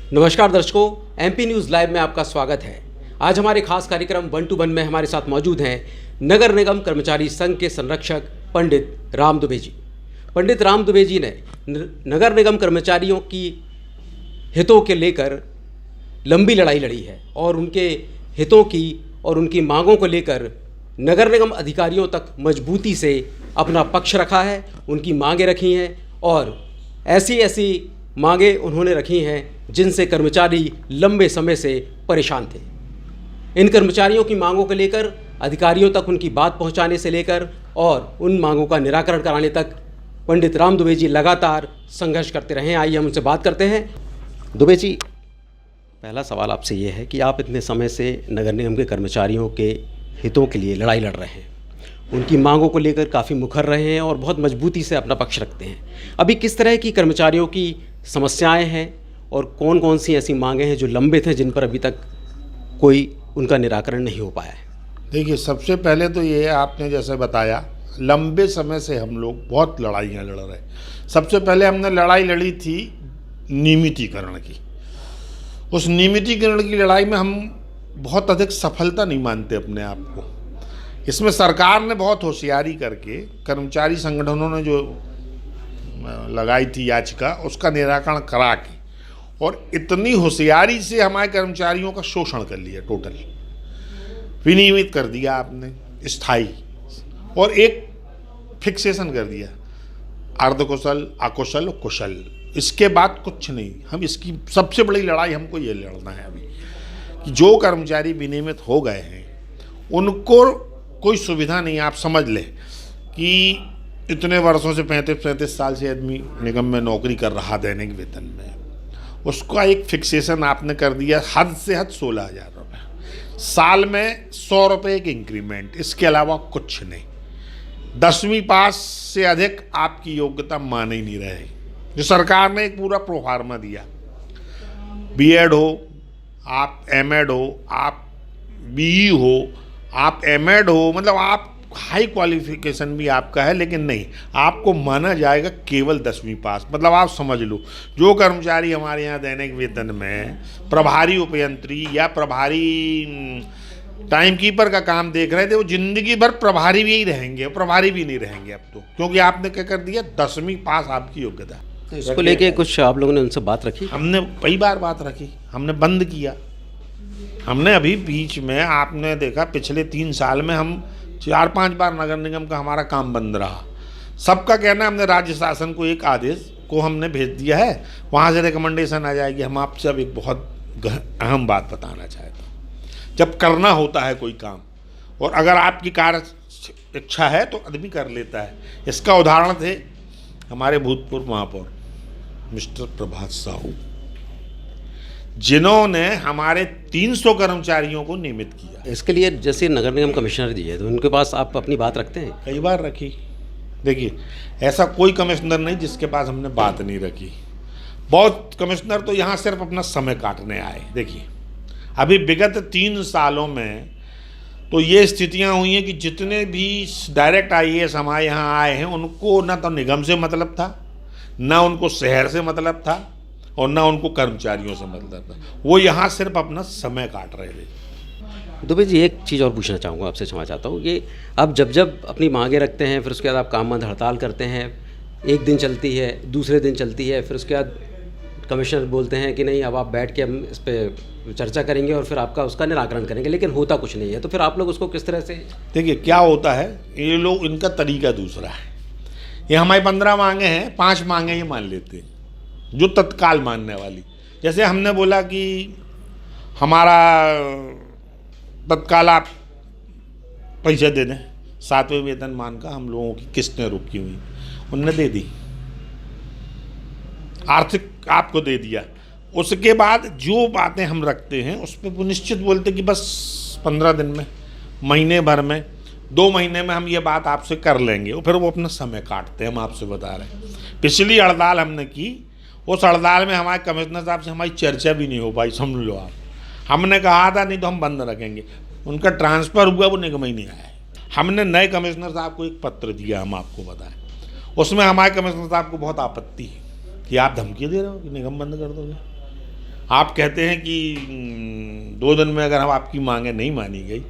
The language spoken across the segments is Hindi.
नमस्कार दर्शकों, एमपी न्यूज़ लाइव में आपका स्वागत है। आज हमारे खास कार्यक्रम 1 to 1 में हमारे साथ मौजूद हैं नगर निगम कर्मचारी संघ के संरक्षक पंडित राम दुबे जी। पंडित राम दुबे जी ने नगर निगम कर्मचारियों की हितों के लेकर लंबी लड़ाई लड़ी है और उनके हितों की और उनकी मांगों को लेकर नगर निगम अधिकारियों तक मजबूती से अपना पक्ष रखा है, उनकी मांगें रखी हैं और ऐसी मांगें उन्होंने रखी हैं जिनसे कर्मचारी लंबे समय से परेशान थे। इन कर्मचारियों की मांगों को लेकर अधिकारियों तक उनकी बात पहुंचाने से लेकर और उन मांगों का निराकरण कराने तक पंडित राम दुबे जी लगातार संघर्ष करते रहे। आइए हम उनसे बात करते हैं। दुबे जी, पहला सवाल आपसे ये है कि आप इतने समय से नगर निगम के कर्मचारियों के हितों के लिए लड़ाई लड़ रहे हैं, उनकी मांगों को लेकर काफ़ी मुखर रहे हैं और बहुत मजबूती से अपना पक्ष रखते हैं। अभी किस तरह की कर्मचारियों की समस्याएं हैं और कौन कौन सी ऐसी मांगें हैं जो लंबित हैं, जिन पर अभी तक कोई उनका निराकरण नहीं हो पाया है? देखिए, सबसे पहले तो ये आपने जैसे बताया, लंबे समय से हम लोग बहुत लड़ाइयाँ लड़ रहे हैं। सबसे पहले हमने लड़ाई लड़ी थी नियमितीकरण की। उस नियमितीकरण की लड़ाई में हम बहुत अधिक सफलता नहीं मानते अपने आप को। इसमें सरकार ने बहुत होशियारी करके कर्मचारी संगठनों ने जो लगाई थी याचिका, उसका निराकरण करा के और इतनी होशियारी से हमारे कर्मचारियों का शोषण कर लिया, टोटल विनियमित कर दिया आपने, स्थायी, और एक फिक्सेशन कर दिया, अर्धकुशल, अकुशल, कुशल। इसके बाद कुछ नहीं। हम इसकी सबसे बड़ी लड़ाई हमको ये लड़ना है अभी कि जो कर्मचारी विनियमित हो गए हैं उनको कोई सुविधा नहीं। आप समझ लें कि इतने वर्षों से 35 साल से आदमी निगम में नौकरी कर रहा दैनिक वेतन में, उसका एक फिक्सेशन आपने कर दिया, हद से हद 16,000 रुपये, साल में 100 रुपये की इंक्रीमेंट, इसके अलावा कुछ नहीं। 10वीं पास से अधिक आपकी योग्यता मान ही नहीं रहे। जो सरकार ने एक पूरा प्रोफार्मा दिया, बीएड हो, आप एमएड हो, आप बीई हो, आप एमएड हो, मतलब आप हाई क्वालिफिकेशन भी आपका है, लेकिन नहीं, आपको माना जाएगा केवल 10वीं पास। मतलब आप समझ लो, जो कर्मचारी हमारे यहाँ दैनिक वेतन में प्रभारी उपयंत्री या प्रभारी टाइम कीपर का काम देख रहे थे, वो जिंदगी भर प्रभारी भी ही रहेंगे, प्रभारी भी नहीं रहेंगे अब तो, क्योंकि आपने क्या कर दिया, 10वीं पास आपकी योग्यता। तो इसको लेके कुछ आप लोगों ने उनसे बात रखी? हमने कई बार बात रखी, हमने बंद किया। हमने अभी बीच में आपने देखा, पिछले 3 साल में हम 4-5 बार नगर निगम का हमारा काम बंद रहा। सबका कहना है, हमने राज्य शासन को एक आदेश को हमने भेज दिया है, वहाँ से रिकमेंडेशन आ जाएगी। हम आपसे अब एक बहुत अहम बात बताना चाहते हैं। जब करना होता है कोई काम और अगर आपकी कार्य इच्छा है तो आदमी कर लेता है। इसका उदाहरण थे हमारे भूतपूर्व महापौर मिस्टर प्रभात साहू, जिन्होंने हमारे 300 कर्मचारियों को नियमित किया। इसके लिए जैसे नगर निगम कमिश्नर जी है, तो उनके पास आप अपनी बात रखते हैं? कई बार रखी। देखिए, ऐसा कोई कमिश्नर नहीं जिसके पास हमने बात नहीं रखी। बहुत कमिश्नर तो यहाँ सिर्फ अपना समय काटने आए। देखिए, अभी विगत 3 सालों में तो ये स्थितियाँ हुई हैं कि जितने भी डायरेक्ट आईएएस हमारे यहाँ आए हैं, उनको ना तो निगम से मतलब था, ना उनको शहर से मतलब था और ना उनको कर्मचारियों से मतलब था। वो यहाँ सिर्फ अपना समय काट रहे थे। दुबे जी, एक चीज़ और पूछना चाहूँगा आपसे, क्षमा चाहता हूँ कि आप जब अपनी मांगें रखते हैं, फिर उसके बाद आप काम बंद हड़ताल करते हैं, एक दिन चलती है, दूसरे दिन चलती है, फिर उसके बाद कमिश्नर बोलते हैं कि नहीं, अब आप बैठ के हम इस पर चर्चा करेंगे और फिर आपका उसका निराकरण करेंगे, लेकिन होता कुछ नहीं है, तो फिर आप लोग उसको किस तरह से? देखिए, क्या होता है, ये लोग, इनका तरीका दूसरा है। ये हमारी 15 मांगे हैं, 5 मांगे ये मान लेते हैं जो तत्काल मानने वाली। जैसे हमने बोला कि हमारा तत्काल आप पैसे दे दें, 7वें वेतनमान का हम लोगों की किस्तें रुकी हुई, उनने दे दी, आर्थिक आपको दे दिया। उसके बाद जो बातें हम रखते हैं उस पर वो निश्चित बोलते कि बस 15 दिन में, महीने भर में, 2 महीने में हम ये बात आपसे कर लेंगे, और फिर वो अपना समय काटते हैं। हम आपसे बता रहे हैं, पिछली हड़ताल हमने की, उस हड़ताल में हमारे कमिश्नर साहब से हमारी चर्चा भी नहीं हो पाई, समझ लो आप। हमने कहा था नहीं तो हम बंद रखेंगे, उनका ट्रांसफ़र हुआ, वो निगम ही नहीं आया। हमने नए कमिश्नर साहब को एक पत्र दिया, हम आपको बताएं, उसमें हमारे कमिश्नर साहब को बहुत आपत्ति है कि आप धमकी दे रहे हो कि निगम बंद कर दोगे। आप कहते हैं कि 2 दिन में अगर हम आपकी मांगें नहीं मानी गई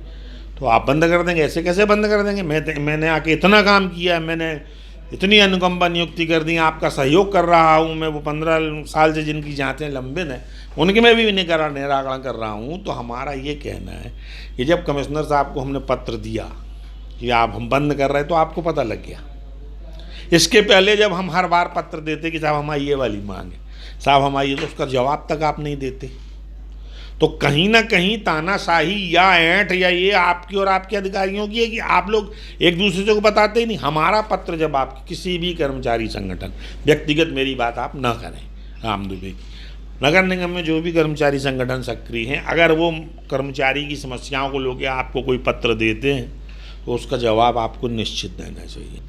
तो आप बंद कर देंगे। ऐसे कैसे बंद कर देंगे? मैंने आके इतना काम किया, मैंने इतनी अनुकंपा नियुक्ति कर दी, आपका सहयोग कर रहा हूँ मैं, वो 15 साल से जिनकी जाँचें लंबित हैं उनके में भी निराकरण कर रहा हूँ। तो हमारा ये कहना है कि जब कमिश्नर साहब को हमने पत्र दिया कि आप हम बंद कर रहे हैं तो आपको पता लग गया। इसके पहले जब हम हर बार पत्र देते कि साहब हमारी ये वाली मांग है, साहब हमारी, तो उसका जवाब तक आप नहीं देते। तो कहीं ना कहीं तानाशाही या ऐंठ या ये आपकी और आपके अधिकारियों की है कि आप लोग एक दूसरे को बताते ही नहीं। हमारा पत्र जब आप किसी भी कर्मचारी संगठन, व्यक्तिगत मेरी बात आप ना करें, राम दुबे की, नगर निगम में जो भी कर्मचारी संगठन सक्रिय हैं, अगर वो कर्मचारी की समस्याओं को लेकर आपको कोई पत्र देते हैं तो उसका जवाब आपको निश्चित देना चाहिए।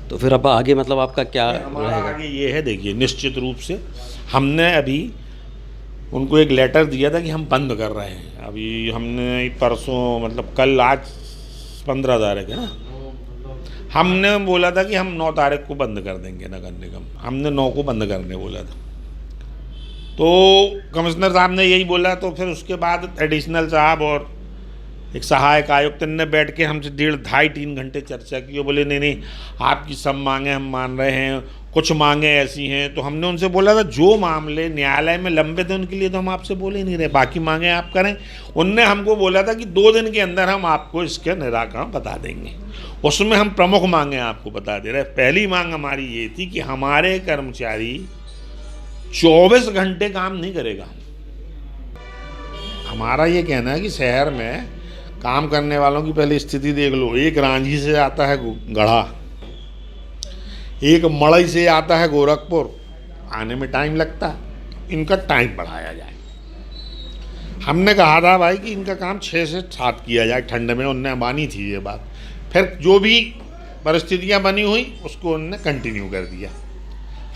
तो फिर अब आगे मतलब आपका क्या हमारा रहेगा? आगे ये है, देखिए, निश्चित रूप से हमने अभी उनको एक लेटर दिया था कि हम बंद कर रहे हैं। अभी हमने परसों, मतलब कल, आज 15 तारीख है ना, हमने बोला था कि हम 9 तारीख को बंद कर देंगे नगर निगम, हमने 9 को बंद करने बोला था। तो कमिश्नर साहब ने यही बोला, तो फिर उसके बाद एडिशनल साहब और एक सहायक आयुक्त ने बैठ के हमसे 1.5-2.5-3 घंटे चर्चा की और बोले नहीं, आपकी सब मांगें हम मान रहे हैं, कुछ मांगें ऐसी हैं। तो हमने उनसे बोला था जो मामले न्यायालय में लंबित हैं उनके लिए तो हम आपसे बोल ही नहीं रहे, बाकी मांगें आप करें। उनने हमको बोला था कि 2 दिन के अंदर हम आपको इसके निराकरण बता देंगे। उसमें हम प्रमुख मांगें आपको बता दे रहे हैं। पहली मांग हमारी ये थी कि हमारे कर्मचारी 24 घंटे काम नहीं करेगा। हमारा ये कहना है कि शहर में काम करने वालों की पहले स्थिति देख लो। एक रांझी से आता है गढ़ा, एक मड़ई से आता है गोरखपुर, आने में टाइम लगता है, इनका टाइम बढ़ाया जाए। हमने कहा था भाई कि इनका काम 6 से 7 किया जाए ठंड में, उनने मानी थी ये बात। फिर जो भी परिस्थितियां बनी हुई उसको उनने कंटिन्यू कर दिया,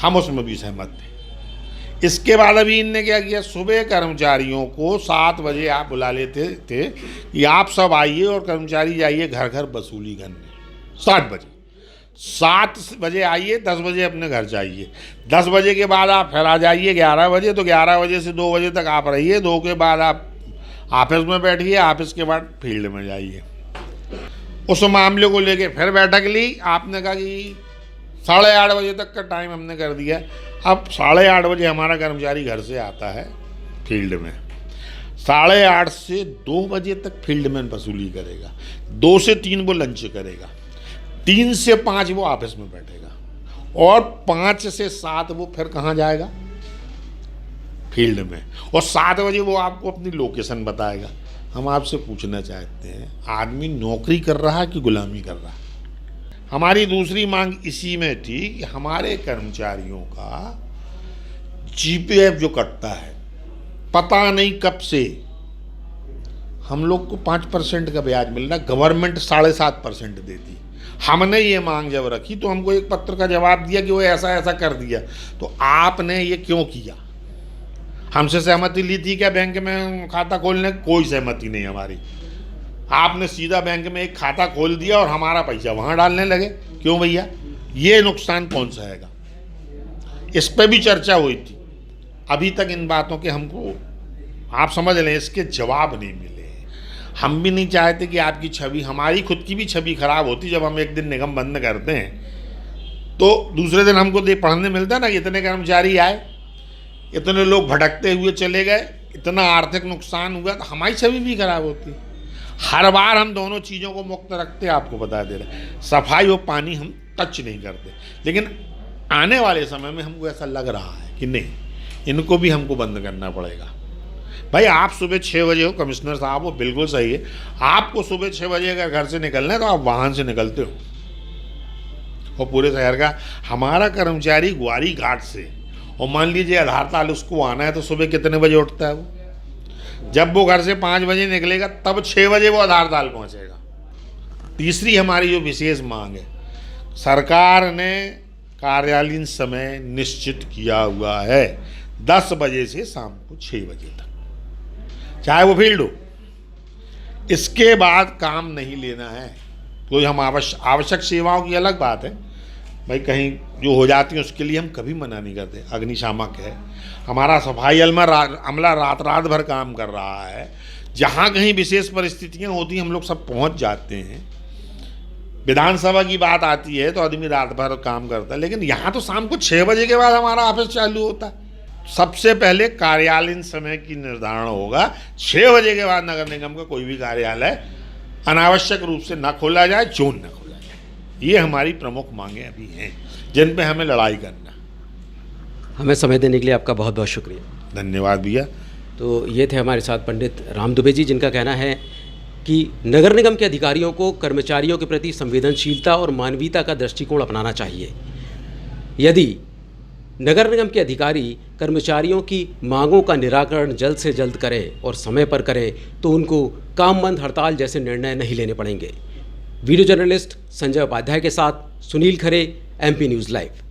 हम उसमें भी सहमत थे। इसके बाद अभी इनने क्या किया, सुबह कर्मचारियों को 7 बजे आप बुला लेते थे कि आप सब आइए और कर्मचारी जाइए घर घर वसूली करने। 7 बजे, 7 बजे आइए, 10 बजे अपने घर जाइए। 10 बजे के बाद आप फिर आ जाइए 11 बजे, तो 11 बजे से 2 बजे तक आप रहिए। 2 के बाद आप ऑफिस में बैठिए, ऑफिस के बाद फील्ड में जाइए। उस मामले को लेके फिर बैठक ली। आपने कहा कि 8:30 बजे तक का टाइम हमने कर दिया। अब 8:30 बजे हमारा कर्मचारी घर से आता है फील्ड में, 8:30 से 2 बजे तक फील्ड में वसूली करेगा, 2 से 3 वो लंच करेगा, 3 से 5 वो ऑफिस में बैठेगा और 5 से 7 वो फिर कहाँ जाएगा, फील्ड में। और 7 बजे वो आपको अपनी लोकेशन बताएगा। हम आपसे पूछना चाहते हैं, आदमी नौकरी कर रहा है कि गुलामी कर रहा है? हमारी दूसरी मांग इसी में थी कि हमारे कर्मचारियों का जीपीएफ जो कटता है, पता नहीं कब से हम लोग को 5% का ब्याज मिल रहा, गवर्नमेंट 7.5% देती। हमने ये मांग जब रखी तो हमको एक पत्र का जवाब दिया कि वो ऐसा ऐसा कर दिया। तो आपने ये क्यों किया? हमसे सहमति ली थी क्या बैंक में खाता खोलने? कोई सहमति नहीं हमारी। आपने सीधा बैंक में एक खाता खोल दिया और हमारा पैसा वहाँ डालने लगे। क्यों भैया? ये नुकसान कौन सहेगा? इस पर भी चर्चा हुई थी। अभी तक इन बातों के हमको, आप समझ लें, इसके जवाब नहीं मिले। हम भी नहीं चाहते कि आपकी छवि, हमारी खुद की भी छवि खराब होती जब हम एक दिन निगम बंद करते हैं तो दूसरे दिन हमको पढ़ने मिलता है ना, इतने कर्मचारी आए, इतने लोग भटकते हुए चले गए, इतना आर्थिक नुकसान हुआ, तो हमारी छवि भी खराब होती। हर बार हम दोनों चीज़ों को मुक्त रखते, आपको बता दे रहे, सफाई और पानी हम टच नहीं करते। लेकिन आने वाले समय में हमको ऐसा लग रहा है कि नहीं, इनको भी हमको बंद करना पड़ेगा। भाई आप सुबह 6 बजे हो, कमिश्नर साहब, वो बिल्कुल सही है। आपको सुबह 6 बजे अगर घर से निकलना है तो आप वाहन से निकलते हो, और पूरे शहर का हमारा कर्मचारी ग्वारी घाट से, और मान लीजिए आधारताल उसको आना है तो सुबह कितने बजे उठता है वो? जब वो घर से 5 बजे निकलेगा तब 6 बजे वो आधारताल पहुंचेगा। तीसरी हमारी जो विशेष मांग है, सरकार ने कार्यालयीन समय निश्चित किया हुआ है 10 बजे से शाम को 6 बजे तक, चाहे वो फील्ड हो। इसके बाद काम नहीं लेना है। कोई हम आवश्यक सेवाओं की अलग बात है, भाई कहीं जो हो जाती है उसके लिए हम कभी मना नहीं करते। अग्निशामक है, हमारा सफाई अमला रात रात भर काम कर रहा है। जहाँ कहीं विशेष परिस्थितियाँ होती हैं हम लोग सब पहुँच जाते हैं। विधानसभा की बात आती है तो आदमी रात भर काम करता है, लेकिन यहाँ तो शाम को 6 बजे के बाद हमारा ऑफिस चालू होता है। सबसे पहले कार्यालयीन समय की निर्धारण होगा। 6 बजे के बाद नगर निगम का कोई भी कार्यालय अनावश्यक रूप से न खोला जाए, जोन न खोला जाए। ये हमारी प्रमुख मांगें अभी हैं जिन पे हमें लड़ाई करना। हमें समय देने के लिए आपका बहुत बहुत शुक्रिया। धन्यवाद भैया। तो ये थे हमारे साथ पंडित राम दुबे जी, जिनका कहना है कि नगर निगम के अधिकारियों को कर्मचारियों के प्रति संवेदनशीलता और मानवीयता का दृष्टिकोण अपनाना चाहिए। यदि नगर निगम के अधिकारी कर्मचारियों की मांगों का निराकरण जल्द से जल्द करें और समय पर करें तो उनको काम बंद हड़ताल जैसे निर्णय नहीं लेने पड़ेंगे। वीडियो जर्नलिस्ट संजय उपाध्याय के साथ सुनील खरे, MP न्यूज़ लाइव।